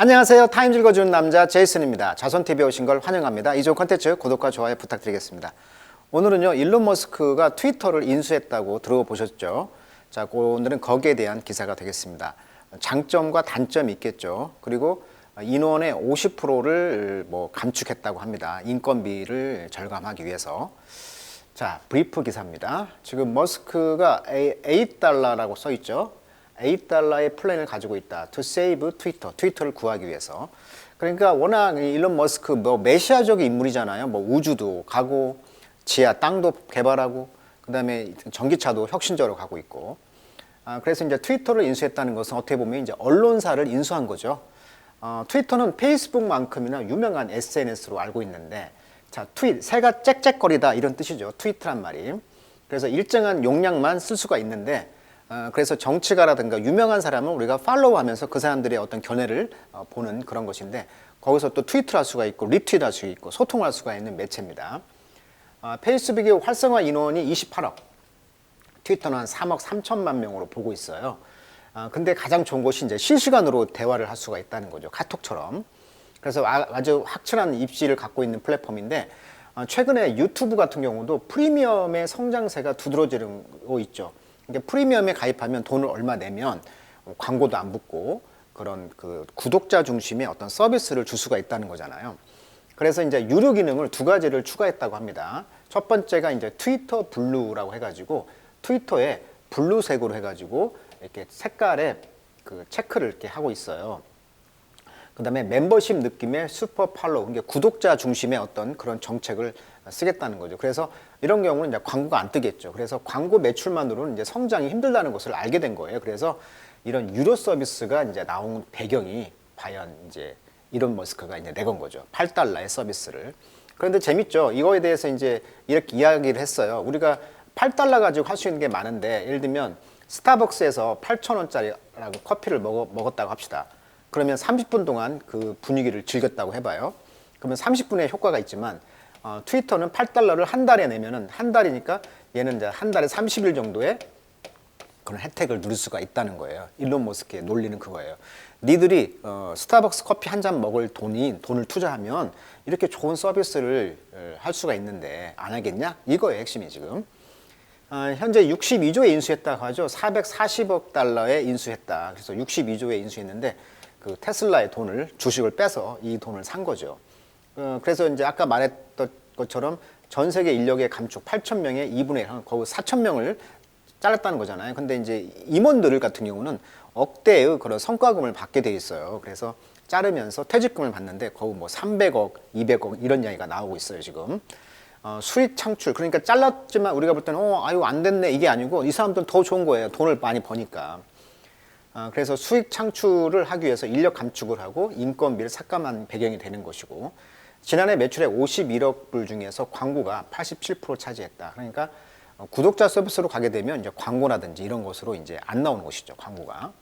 안녕하세요. 타임 읽어주는 남자 제이슨입니다. 자손TV에 오신 걸 환영합니다. 이 좋은 컨텐츠 구독과 좋아요 부탁드리겠습니다. 오늘은요, 일론 머스크가 트위터를 인수했다고 들어보셨죠? 자, 오늘은 거기에 대한 기사가 되겠습니다. 장점과 단점이 있겠죠. 그리고 인원의 50%를 감축했다고 합니다. 인건비를 절감하기 위해서. 자, 브리프 기사입니다. 지금 머스크가 $8라고 써 있죠. $8의 플랜을 가지고 있다. To save 트위터. 트위터를 구하기 위해서. 그러니까 워낙 일론 머스크 메시아적인 인물이잖아요. 우주도 가고, 지하 땅도 개발하고, 그 다음에 전기차도 혁신적으로 가고 있고. 그래서 이제 트위터를 인수했다는 것은 어떻게 보면 이제 언론사를 인수한 거죠. 트위터는 페이스북만큼이나 유명한 SNS로 알고 있는데, 자, 새가 짹짹거리다 이런 뜻이죠. 트위터란 말이. 그래서 일정한 용량만 쓸 수가 있는데, 그래서 정치가라든가 유명한 사람은 우리가 팔로우하면서 그 사람들의 어떤 견해를 보는 그런 것인데, 거기서 또 트위트를 할 수가 있고 리트윗 할 수 있고 소통할 수가 있는 매체입니다. 페이스북의 활성화 인원이 28억, 트위터는 한 3억 3천만 명으로 보고 있어요. 근데 가장 좋은 것이 이제 실시간으로 대화를 할 수가 있다는 거죠. 카톡처럼. 그래서 아주 확실한 입지를 갖고 있는 플랫폼인데, 최근에 유튜브 같은 경우도 프리미엄의 성장세가 두드러지고 있죠. 그러니까 프리미엄에 가입하면 돈을 얼마 내면 광고도 안 붙고 그런 그 구독자 중심의 어떤 서비스를 줄 수가 있다는 거잖아요. 그래서 이제 유료 기능을 두 가지를 추가했다고 합니다. 첫 번째가 이제 트위터 블루라고 해가지고 트위터에 블루색으로 해가지고 이렇게 색깔에 그 체크를 이렇게 하고 있어요. 그 다음에 멤버십 느낌의 슈퍼 팔로우, 그러니까 구독자 중심의 어떤 그런 정책을 쓰겠다는 거죠. 그래서 이런 경우는 이제 광고가 안 뜨겠죠. 그래서 광고 매출만으로는 이제 성장이 힘들다는 것을 알게 된 거예요. 그래서 이런 유료 서비스가 이제 나온 배경이 과연 이제 일론 머스크가 이제 내건 거죠. $8의 서비스를. 그런데 재밌죠. 이거에 대해서 이제 이렇게 이야기를 했어요. 우리가 $8 가지고 할 수 있는 게 많은데, 예를 들면 스타벅스에서 8,000원짜리라고 커피를 먹었다고 합시다. 그러면 30분 동안 그 분위기를 즐겼다고 해봐요. 그러면 30분의 효과가 있지만, 트위터는 $8를 한 달에 내면은, 한 달이니까 얘는 이제 한 달에 30일 정도의 그런 혜택을 누릴 수가 있다는 거예요. 일론 머스크의 논리는 그거예요. 니들이 스타벅스 커피 한 잔 먹을 돈을 투자하면 이렇게 좋은 서비스를 할 수가 있는데 안 하겠냐? 이거예요, 핵심이 지금. 현재 62조에 인수했다고 하죠. $440억 인수했다. 그래서 62조에 인수했는데, 그 테슬라의 돈을, 주식을 빼서 이 돈을 산 거죠. 그래서 이제 아까 말했던 것처럼 전 세계 인력의 감축 8,000명의 2분의 1, 거의 4,000명을 잘랐다는 거잖아요. 근데 이제 임원들 같은 경우는 억대의 그런 성과금을 받게 돼 있어요. 그래서 자르면서 퇴직금을 받는데 거의 300억, 200억 이런 이야기가 나오고 있어요, 지금. 수익 창출, 그러니까 잘랐지만 우리가 볼 때는 아유 안 됐네 이게 아니고, 이 사람들은 더 좋은 거예요. 돈을 많이 버니까. 그래서 수익 창출을 하기 위해서 인력 감축을 하고 인건비를 삭감한 배경이 되는 것이고, 지난해 매출액 51억 불 중에서 광고가 87% 차지했다. 그러니까 구독자 서비스로 가게 되면 이제 광고라든지 이런 것으로 이제 안 나오는 것이죠, 광고가.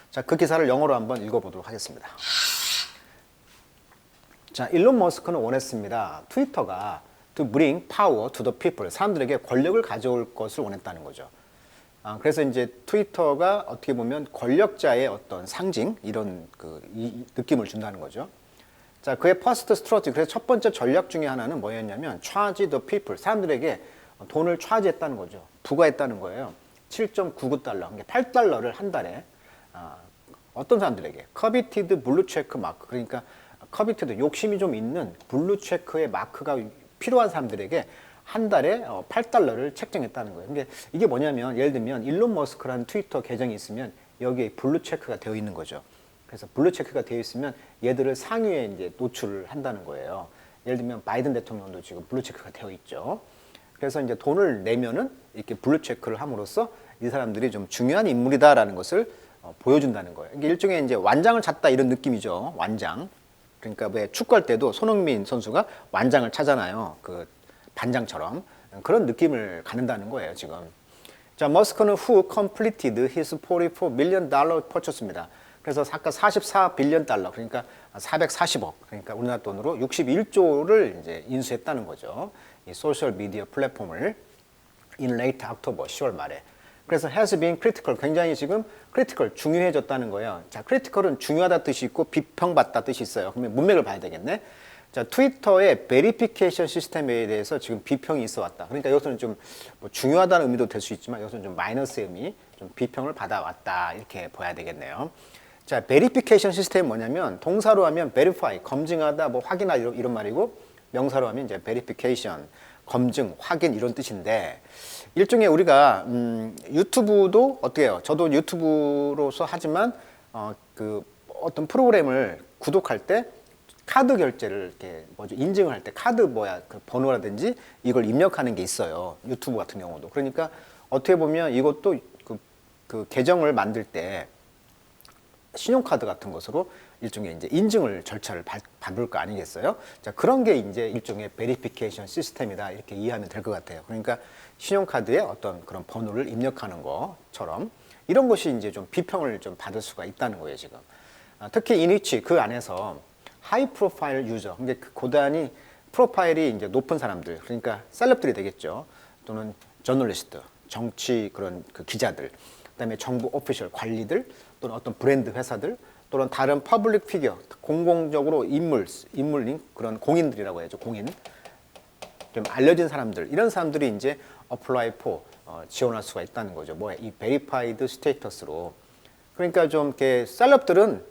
자, 그 기사를 영어로 한번 읽어보도록 하겠습니다. 자, 일론 머스크는 원했습니다. 트위터가 to bring power to the people, 사람들에게 권력을 가져올 것을 원했다는 거죠. 그래서 이제 트위터가 어떻게 보면 권력자의 어떤 상징, 이런 이 느낌을 준다는 거죠. 자, 그의 퍼스트 스트러티, 그래서 첫 번째 전략 중에 하나는 뭐였냐면 charge the people, 사람들에게 돈을 차지했다는 거죠. 부과했다는 거예요. $7.99, 그러니까 $8를 한 달에 어떤 사람들에게 coveted 블루 체크 마크, 그러니까 coveted, 욕심이 좀 있는 블루 체크의 마크가 필요한 사람들에게 한 달에 $8를 책정했다는 거예요. 근데 이게 뭐냐면, 예를 들면 일론 머스크라는 트위터 계정이 있으면 여기에 블루 체크가 되어 있는 거죠. 그래서 블루 체크가 되어 있으면 얘들을 상위에 이제 노출을 한다는 거예요. 예를 들면 바이든 대통령도 지금 블루 체크가 되어 있죠. 그래서 이제 돈을 내면은 이렇게 블루 체크를 함으로써 이 사람들이 좀 중요한 인물이다라는 것을 보여준다는 거예요. 이게 일종의 이제 완장을 찾다 이런 느낌이죠. 완장. 그러니까 왜 축구할 때도 손흥민 선수가 완장을 차잖아요. 그 반장처럼. 그런 느낌을 갖는다는 거예요, 지금. 자, 머스크는 who completed his $44 million purchase입니다. 그래서 아까 $44 빌리언, 그러니까 440억, 그러니까 우리나라 돈으로 61조를 이제 인수했다는 거죠. 이 소셜 미디어 플랫폼을 in late October, 10월 말에. 그래서 has been critical, 굉장히 지금 critical, 중요해졌다는 거예요. 자, critical은 중요하다 뜻이 있고 비평받다 뜻이 있어요. 그러면 문맥을 봐야 되겠네. 자, 트위터의 베리피케이션 시스템에 대해서 지금 비평이 있어 왔다. 그러니까 여기서는 좀 뭐 중요하다는 의미도 될 수 있지만 여기서는 좀 마이너스의 의미, 좀 비평을 받아왔다 이렇게 봐야 되겠네요. 자, 베리피케이션 시스템이 뭐냐면 동사로 하면 verify, 검증하다, 뭐 확인하다 이런 말이고 명사로 하면 이제 verification, 검증, 확인 이런 뜻인데 일종의 우리가 유튜브도 어떻게 해요? 저도 유튜브로서 하지만 그 어떤 프로그램을 구독할 때 카드 결제를 이렇게 뭐죠? 인증을 할 때 카드 그 번호라든지 이걸 입력하는 게 있어요. 유튜브 같은 경우도. 그러니까 어떻게 보면 이것도 그 계정을 만들 때 신용카드 같은 것으로 일종의 이제 인증을 절차를 밟을 거 아니겠어요? 자, 그런 게 이제 일종의 베리피케이션 시스템이다 이렇게 이해하면 될 것 같아요. 그러니까 신용카드에 어떤 그런 번호를 입력하는 것처럼 이런 것이 이제 좀 비평을 좀 받을 수가 있다는 거예요, 지금. 특히 이니치 그 안에서 하이 프로파일 유저, 근데 그 고단위 프로파일이 이제 높은 사람들, 그러니까 셀럽들이 되겠죠. 또는 저널리스트, 정치 그런 그 기자들, 그다음에 정부 오피셜 관리들, 또는 어떤 브랜드 회사들, 또는 다른 퍼블릭 피겨, 공공적으로 인물인 그런 공인들이라고 해야죠. 공인. 좀 알려진 사람들, 이런 사람들이 이제 apply for 지원할 수가 있다는 거죠. 뭐야? 이 verified status로. 그러니까 좀 이렇게 셀럽들은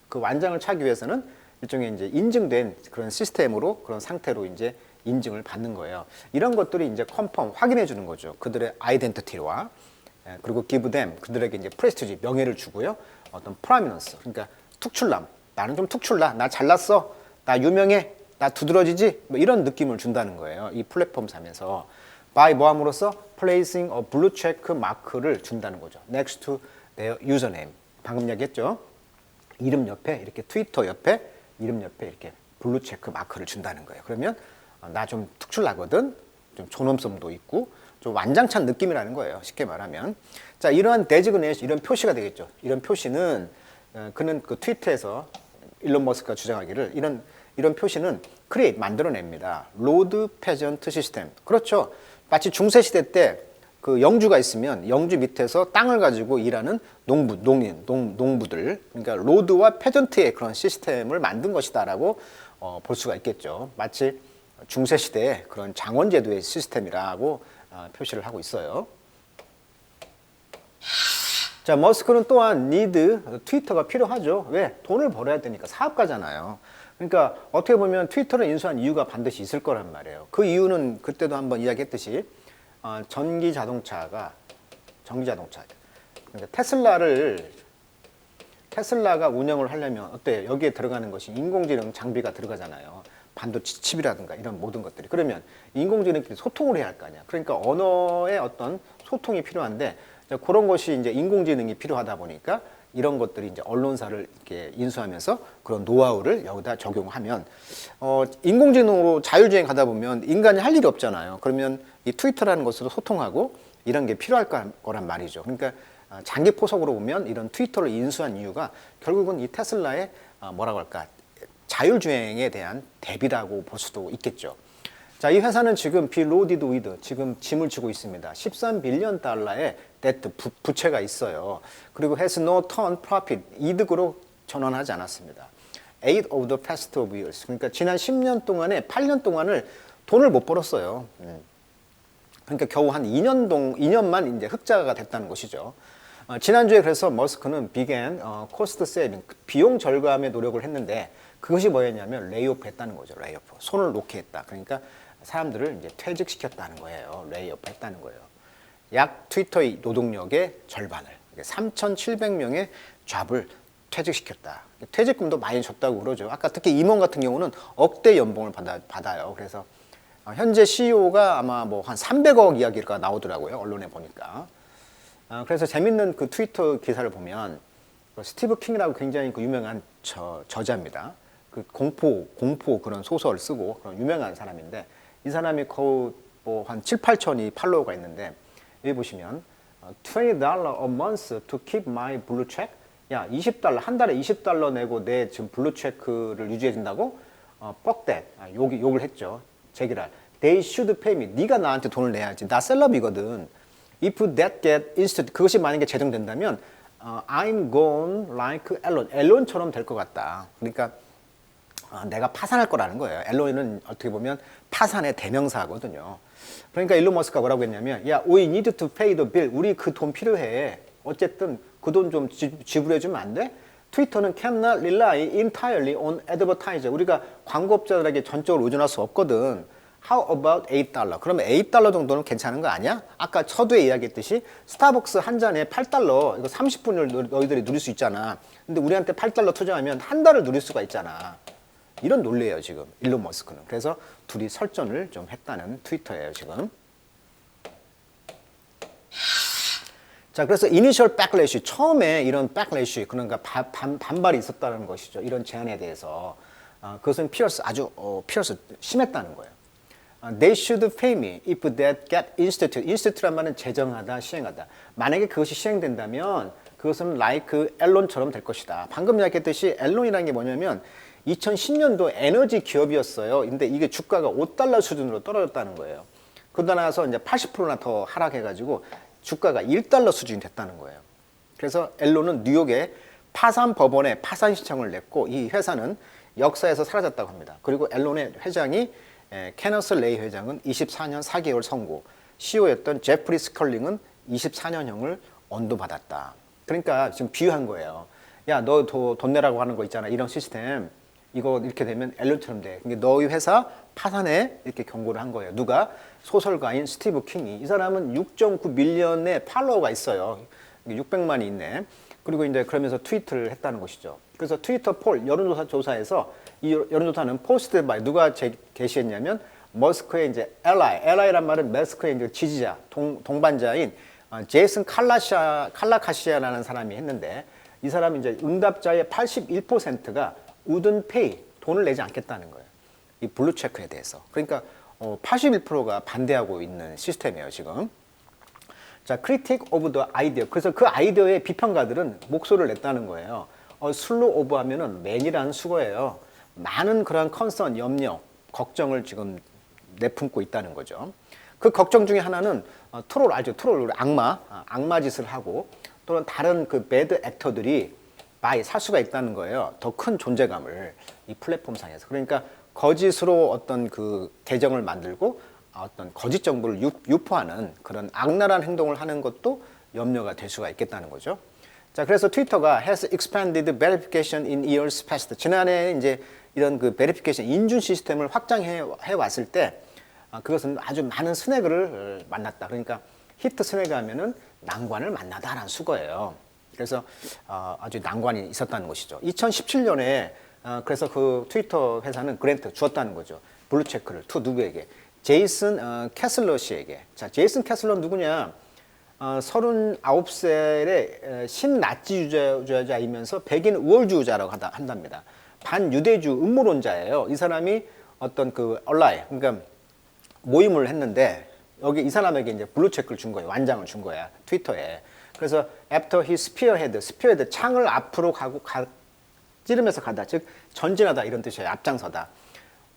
그 완장을 차기 위해서는 일종의 이제 인증된 그런 시스템으로 그런 상태로 이제 인증을 받는 거예요. 이런 것들이 이제 컨펌 확인해 주는 거죠. 그들의 아이덴티티와 그리고 give them 그들에게 이제 프레스티지 명예를 주고요. 어떤 프라미넌스 그러니까 특출남 나는 좀 특출나 나 잘났어 나 유명해 나 두드러지지 뭐 이런 느낌을 준다는 거예요. 이 플랫폼 사면서 by 뭐 함으로써 placing a blue check 마크를 준다는 거죠. next to their username 방금 얘기했죠. 이름 옆에 이렇게 트위터 옆에 이름 옆에 이렇게 블루 체크 마크를 준다는 거예요. 그러면 나 좀 특출나거든. 좀 존엄성도 있고 좀 완장찬 느낌이라는 거예요. 쉽게 말하면. 자, 이러한 데지그네이션, 이런 표시가 되겠죠. 이런 표시는 그는 그 트위터에서 일론 머스크가 주장하기를 이런 표시는 크리에이트 만들어냅니다. 로드 페전트 시스템. 그렇죠. 마치 중세 시대 때 그 영주가 있으면 영주 밑에서 땅을 가지고 일하는 농부들 그러니까 로드와 페전트의 그런 시스템을 만든 것이다라고 볼 수가 있겠죠. 마치 중세 시대의 그런 장원제도의 시스템이라고 표시를 하고 있어요. 자, 머스크는 또한 트위터가 필요하죠. 왜? 돈을 벌어야 되니까 사업가잖아요. 그러니까 어떻게 보면 트위터를 인수한 이유가 반드시 있을 거란 말이에요. 그 이유는 그때도 한번 이야기했듯이 전기 자동차 그러니까 테슬라가 운영을 하려면 어때요? 여기에 들어가는 것이 인공지능 장비가 들어가잖아요. 반도체 칩이라든가 이런 모든 것들이. 그러면 인공지능끼리 소통을 해야 할 거 아니야. 그러니까 언어의 어떤 소통이 필요한데 그런 것이 이제 인공지능이 필요하다 보니까 이런 것들이 이제 언론사를 이렇게 인수하면서 그런 노하우를 여기다 적용하면 인공지능으로 자율주행 하다 보면 인간이 할 일이 없잖아요. 그러면 이 트위터라는 것으로 소통하고 이런 게 필요할 거란 말이죠. 그러니까 장기 포석으로 보면 이런 트위터를 인수한 이유가 결국은 이 테슬라의 뭐라고 할까 자율주행에 대한 대비라고 볼 수도 있겠죠. 자, 이 회사는 지금 비로디드 위드 지금 짐을 지고 있습니다. 13빌리언 달러의 데트 부채가 있어요. 그리고 has no turn profit 이득으로 전환하지 않았습니다. 8 of the past of years 그러니까 지난 10년 동안에 8년 동안을 돈을 못 벌었어요. 그러니까 겨우 한 2년만 이제 흑자가 됐다는 것이죠. 지난주에 그래서 머스크는 began cost saving 비용 절감에 노력을 했는데 그것이 뭐였냐면 레이오프 했다는 거죠. 레이오프 손을 놓게 했다. 그러니까 사람들을 이제 퇴직시켰다는 거예요. 레이오프 했다는 거예요. 약 트위터의 노동력의 절반을 3,700명의 잡을 퇴직시켰다. 퇴직금도 많이 줬다고 그러죠. 아까 특히 임원 같은 경우는 억대 연봉을 받아요. 그래서 현재 CEO가 아마 뭐 한 300억 이야기가 나오더라고요. 언론에 보니까. 그래서 재밌는 그 트위터 기사를 보면 스티브 킹이라고 굉장히 그 유명한 저자입니다. 그 공포 그런 소설 쓰고 그런 유명한 사람인데 이 사람이 거의 뭐 한 7, 8천이 팔로워가 있는데 여기 보시면 $20 a month to keep my blue check. 야, $20 한 달에 $20 내고 내 지금 블루 체크를 유지해 준다고? fuck that. 욕을 했죠. 제기랄. They should pay me. 네가 나한테 돈을 내야지. 나 셀럽이거든. If that get instituted, 그것이 만약에 제정된다면 I'm gone like Elon. 앨런처럼 될 것 같다. 그러니까 내가 파산할 거라는 거예요. 앨런은 어떻게 보면 파산의 대명사거든요. 그러니까 일론 머스크가 뭐라고 했냐면, 야, we need to pay the bill. 우리 그 돈 필요해. 어쨌든 그 돈 좀 지불해주면 안 돼? 트위터는 cannot rely entirely on advertiser. 우리가 광고업자들에게 전적으로 의존할 수 없거든. How about $8? 그러면 $8 정도는 괜찮은 거 아니야? 아까 서두에 이야기했듯이 스타벅스 한 잔에 $8, 이거 30분을 너희들이 누릴 수 있잖아. 근데 우리한테 $8 투자하면 한 달을 누릴 수가 있잖아. 이런 논리예요, 지금 일론 머스크는. 그래서 둘이 설전을 좀 했다는 트위터예요, 지금. 자, 그래서 이니셜 백래시, 처음에 이런 백래시, 그러니까 반발이 있었다는 것이죠. 이런 제안에 대해서. 그것은 아주 심했다는 거예요. They should pay me if that get instituted. institute란 말은 제정하다, 시행하다. 만약에 그것이 시행된다면 그것은 like 앨런처럼 될 것이다. 방금 이야기했듯이 앨런이라는 게 뭐냐면 2010년도 에너지 기업이었어요. 근데 이게 주가가 $5 수준으로 떨어졌다는 거예요. 그러다 나서 이제 80%나 더 하락해가지고 주가가 $1 수준이 됐다는 거예요. 그래서 앨런은 뉴욕의 파산 법원에 파산 신청을 냈고 이 회사는 역사에서 사라졌다고 합니다. 그리고 앨런의 회장이 케너스 레이 회장은 24년 4개월 선고, CEO였던 제프리 스컬링은 24년형을 언도받았다. 그러니까 지금 비유한 거예요. 야, 너 돈 내라고 하는 거 있잖아. 이런 시스템. 이거 이렇게 되면 앨런처럼 돼. 그러니까 너희 회사 파산에 이렇게 경고를 한 거예요. 누가? 소설가인 스티브 킹이. 이 사람은 6.9 밀리언의 팔로워가 있어요. 600만이 있네. 그리고 이제 그러면서 트위트를 했다는 것이죠. 그래서 트위터 폴 여론조사에서 이 여론조사는 포스트 바이 누가 게시했냐면 머스크의 이제 LI란 말은 머스크의 이제 지지자, 동반자인 제이슨 칼라카시아라는 사람이 했는데 이 사람이 이제 응답자의 81%가 wouldn't pay, 돈을 내지 않겠다는 거예요. 이 블루체크에 대해서. 그러니까 81%가 반대하고 있는 시스템이에요, 지금. 자, critic of the idea. 그래서 그 아이디어의 비평가들은 목소리를 냈다는 거예요. 슬로 오브 하면은 man이라는 수거예요. 많은 그러한 컨선, 염려, 걱정을 지금 내품고 있다는 거죠. 그 걱정 중에 하나는 트롤 알죠? 트롤, 악마 짓을 하고 또는 다른 그 배드 액터들이 살 수가 있다는 거예요. 더 큰 존재감을 이 플랫폼 상에서. 그러니까 거짓으로 어떤 그 계정을 만들고 어떤 거짓 정보를 유포하는 그런 악랄한 행동을 하는 것도 염려가 될 수가 있겠다는 거죠. 자, 그래서 트위터가 has expanded verification in years past. 지난해 이제 이런 그 베리피케이션 인준 시스템을 확장해 왔을 때 그것은 아주 많은 스낵을 만났다. 그러니까 히트 스낵 하면은 난관을 만나다라는 수거예요. 그래서 아주 난관이 있었다는 것이죠. 2017년에 그래서 그 트위터 회사는 그랜트 주었다는 거죠. 블루체크를 누구에게? 제이슨 캐슬러 씨에게. 자, 제이슨 캐슬러 누구냐? 39살의 신나치주의자이면서 백인 우월주의자라고 한답니다. 반유대주 음모론자예요. 이 사람이 어떤 그 온라인, 그러니까 모임을 했는데 여기 이 사람에게 이제 블루체크를 준 거예요. 완장을 준 거야. 트위터에. 그래서 after he spearhead, 창을 앞으로 찌르면서 가다. 즉 전진하다 이런 뜻이에요. 앞장서다.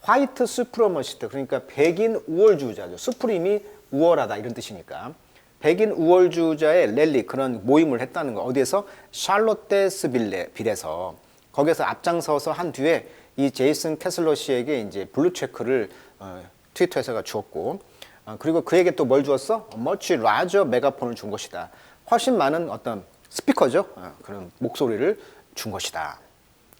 화이트 수프리머시스트, 그러니까 백인 우월주의자죠. 수프림이 우월하다 이런 뜻이니까. 백인 우월주의자의 랠리, 그런 모임을 했다는 거. 어디에서? 샬롯데스빌에서. 거기서 앞장서서 한 뒤에 이 제이슨 캐슬러 씨에게 이제 블루체크를 트위터 회사가 주었고, 그리고 그에게 또 뭘 주었어? much larger 메가폰을 준 것이다. 훨씬 많은 어떤 스피커죠. 그런 목소리를 준 것이다.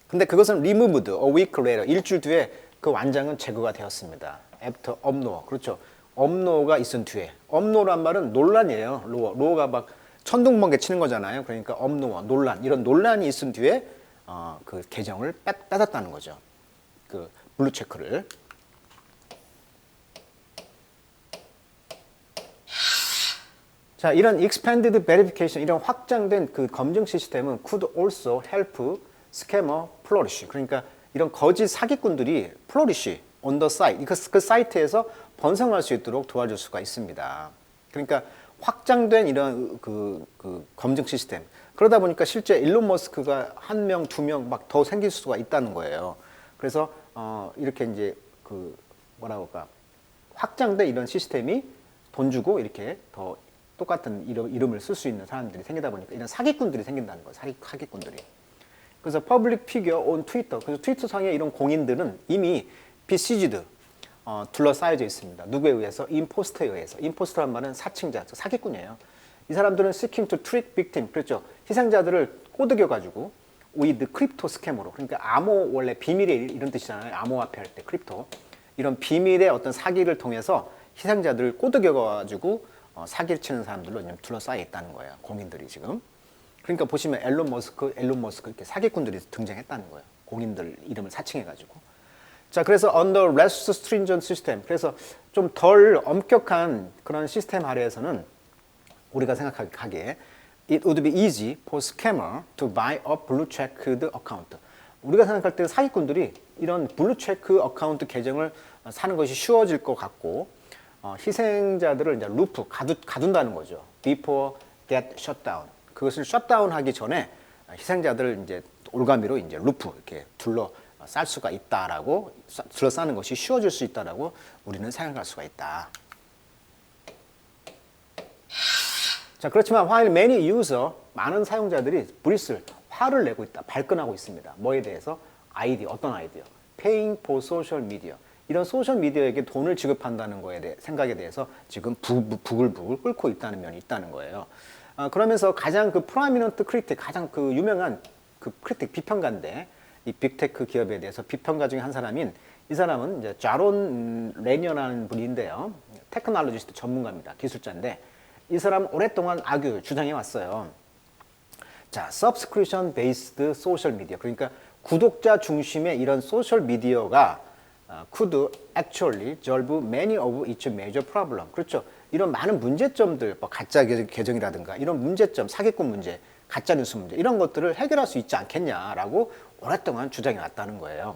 근데 그것은 removed a week later. 일주일 뒤에 그 완장은 제거가 되었습니다. after 업로어. 그렇죠. 업로어가 있은 뒤에. 업로어란 말은 논란이에요. 로어가 막 천둥번개 치는 거잖아요. 그러니까 업로어, 논란. 이런 논란이 있은 뒤에 그 계정을 뺏었다는 거죠. 그 블루체크를. 자, 이런 expanded verification, 이런 확장된 그 검증 시스템은 could also help scammer flourish. 그러니까 이런 거짓 사기꾼들이 flourish on the site, 그 사이트에서 번성할 수 있도록 도와줄 수가 있습니다. 그러니까 확장된 이런 그 검증 시스템. 그러다 보니까 실제 일론 머스크가 한 명, 두 명 막 더 생길 수가 있다는 거예요. 그래서 이렇게 이제 그 뭐라고 할까, 확장된 이런 시스템이 돈 주고 이렇게 더 똑같은 이름을 쓸 수 있는 사람들이 생기다 보니까 이런 사기꾼들이 생긴다는 거예요. 사기꾼들이. 그래서 퍼블릭 피겨 온 트위터. 그래서 트위터 상에 이런 공인들은 이미 besieged, 둘러싸여져 있습니다. 누구에 의해서? 임포스터에 의해서. 임포스터란 말은 사칭자, 사기꾼이에요. 이 사람들은 seeking to trick victim, 그렇죠. 희생자들을 꼬드겨가지고 with crypto 스캐머로. 그러니까 암호, 원래 비밀의 이런 뜻이잖아요. 암호화폐 할 때 크립토. 이런 비밀의 어떤 사기를 통해서 희생자들을 꼬드겨가지고 사기를 치는 사람들로 둘러싸여 있다는 거예요. 공인들이 지금. 그러니까 보시면 앨런 머스크 이렇게 사기꾼들이 등장했다는 거예요. 공인들 이름을 사칭해가지고. 자, 그래서 under less stringent system. 그래서 좀 덜 엄격한 그런 시스템 아래에서는 우리가 생각하기에 it would be easy for scammer to buy a blue checked account. 우리가 생각할 때 사기꾼들이 이런 블루 체크 어카운트 계정을 사는 것이 쉬워질 것 같고 희생자들을 이제 루프 가둔다는 거죠. Before get shut down. 그것을 셧다운하기 전에 희생자들을 이제 올가미로 이제 루프 이렇게 둘러쌀 수가 있다라고 둘러싸는 것이 쉬워질 수 있다라고 우리는 생각할 수가 있다. 자, 그렇지만 while many user, 많은 사용자들이 브리슬, 화를 내고 있다, 발끈하고 있습니다. 뭐에 대해서? 아이디어, 어떤 아이디어? Paying for social media. 이런 소셜 미디어에게 돈을 지급한다는 거에 대해 생각에 대해서 지금 부글부글 끓고 있다는 면이 있다는 거예요. 그러면서 가장 그 프로미넌트 크리틱, 가장 그 유명한 그 크리틱 비평가인데 이 빅테크 기업에 대해서 비평가 중에 한 사람인 이 사람은 이제 자론 레니어라는 분인데요. 테크놀로지스트 전문가입니다. 기술자인데 이 사람 오랫동안 주장해 왔어요. 자, subscription based social media. 그러니까 구독자 중심의 이런 소셜 미디어가 could actually solve many of its major problem. 그렇죠. 이런 많은 문제점들, 뭐 가짜 계정이라든가 이런 문제점, 사기꾼 문제, 가짜 뉴스 문제 이런 것들을 해결할 수 있지 않겠냐라고 오랫동안 주장해 왔다는 거예요.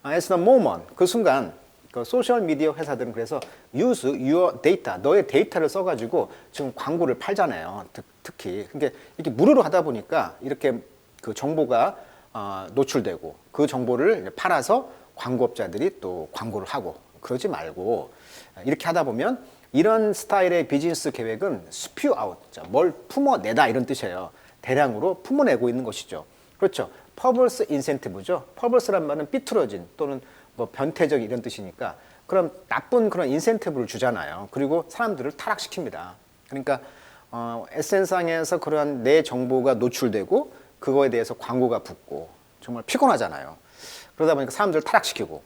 As the moment, 그 순간 그 소셜 미디어 회사들은 그래서 use your data, 너의 데이터를 써가지고 지금 광고를 팔잖아요. 특히 그러니까 이렇게 무료로 하다 보니까 이렇게 그 정보가 노출되고 그 정보를 팔아서 광고업자들이 또 광고를 하고 그러지 말고 이렇게 하다 보면 이런 스타일의 비즈니스 계획은 스퓨 아웃, 뭘 품어내다 이런 뜻이에요. 대량으로 품어내고 있는 것이죠. 그렇죠. 퍼블스 인센티브죠. 퍼블스란 말은 삐뚤어진 또는 뭐 변태적 이런 뜻이니까 그럼 나쁜 그런 인센티브를 주잖아요. 그리고 사람들을 타락시킵니다. 그러니까 SNS상에서 그러한 내 정보가 노출되고 그거에 대해서 광고가 붙고 정말 피곤하잖아요. 그러다 보니까 사람들을 타락시키고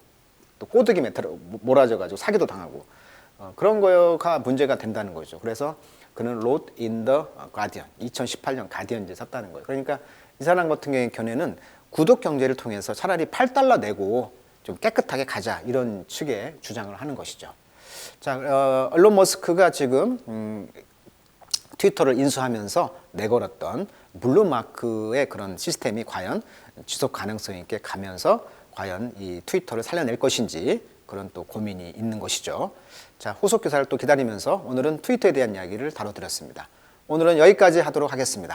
또 꼬드김에 몰아져가지고 사기도 당하고 그런 거가 문제가 된다는 거죠. 그래서 그는 wrote in the Guardian, 2018년 가디언지에 썼다는 거예요. 그러니까 이 사람 같은 경우에는 구독 경제를 통해서 차라리 8달러 내고 좀 깨끗하게 가자 이런 측의 주장을 하는 것이죠. 자, 일론 머스크가 지금 트위터를 인수하면서 내걸었던 블루마크의 그런 시스템이 과연 지속 가능성 있게 가면서 과연 이 트위터를 살려낼 것인지 그런 또 고민이 있는 것이죠. 자, 후속 교사를 또 기다리면서 오늘은 트위터에 대한 이야기를 다뤄드렸습니다. 오늘은 여기까지 하도록 하겠습니다.